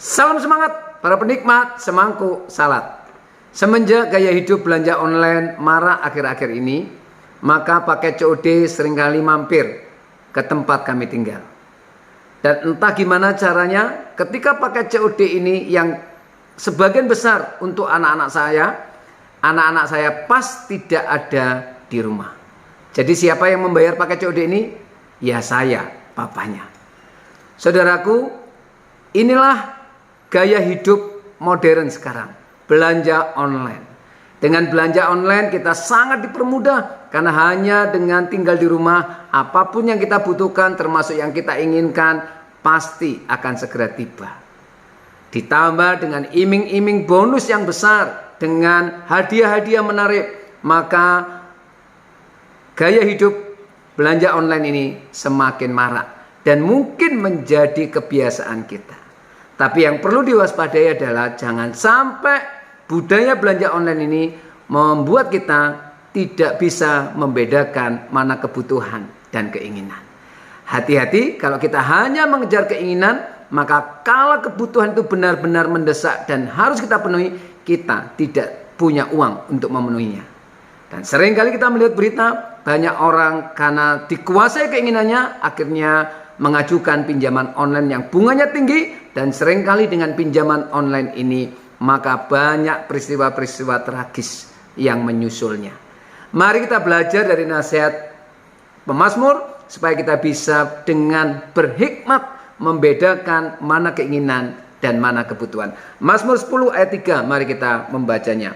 Salam semangat para penikmat semangkuk salad. Semenjak gaya hidup belanja online marak akhir-akhir ini, maka paket COD seringkali mampir ke tempat kami tinggal. Dan entah gimana caranya, ketika paket COD ini yang sebagian besar untuk anak-anak saya pas tidak ada di rumah. Jadi siapa yang membayar paket COD ini? Ya saya, papanya. Saudaraku, inilah gaya hidup modern sekarang, belanja online. Dengan belanja online kita sangat dipermudah, karena hanya dengan tinggal di rumah, apapun yang kita butuhkan termasuk yang kita inginkan pasti akan segera tiba. Ditambah dengan iming-iming bonus yang besar, dengan hadiah-hadiah menarik, maka gaya hidup belanja online ini semakin marak dan mungkin menjadi kebiasaan kita. Tapi yang perlu diwaspadai adalah jangan sampai budaya belanja online ini membuat kita tidak bisa membedakan mana kebutuhan dan keinginan. Hati-hati kalau kita hanya mengejar keinginan, maka kalau kebutuhan itu benar-benar mendesak dan harus kita penuhi, kita tidak punya uang untuk memenuhinya. Dan seringkali kita melihat berita, banyak orang karena dikuasai keinginannya akhirnya mengajukan pinjaman online yang bunganya tinggi. Dan seringkali dengan pinjaman online ini maka banyak peristiwa-peristiwa tragis yang menyusulnya. Mari kita belajar dari nasihat pemazmur supaya kita bisa dengan berhikmat membedakan mana keinginan dan mana kebutuhan. Mazmur 10 ayat 3, mari kita membacanya.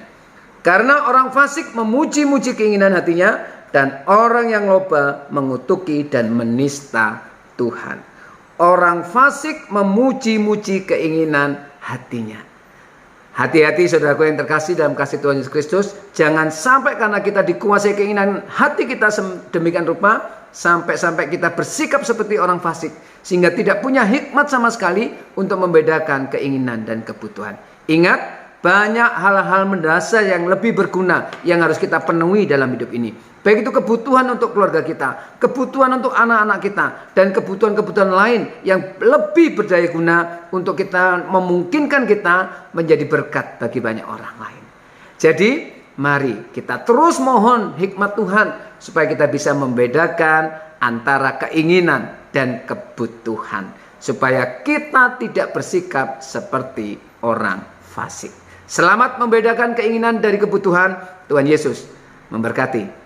Karena orang fasik memuji-muji keinginan hatinya, dan orang yang loba mengutuki dan menista Tuhan. Orang fasik memuji-muji keinginan hatinya. Hati-hati saudaraku yang terkasih dalam kasih Tuhan Yesus Kristus. Jangan sampai karena kita dikuasai keinginan hati kita demikian rupa, sampai kita bersikap seperti orang fasik, sehingga tidak punya hikmat sama sekali untuk membedakan keinginan dan kebutuhan. Ingat, banyak hal-hal mendasar yang lebih berguna yang harus kita penuhi dalam hidup ini. Baik itu kebutuhan untuk keluarga kita, kebutuhan untuk anak-anak kita, dan kebutuhan-kebutuhan lain yang lebih berdaya guna untuk kita memungkinkan kita menjadi berkat bagi banyak orang lain. Jadi mari kita terus mohon hikmat Tuhan supaya kita bisa membedakan antara keinginan dan kebutuhan, supaya kita tidak bersikap seperti orang fasik. Selamat membedakan keinginan dari kebutuhan. Tuhan Yesus memberkati.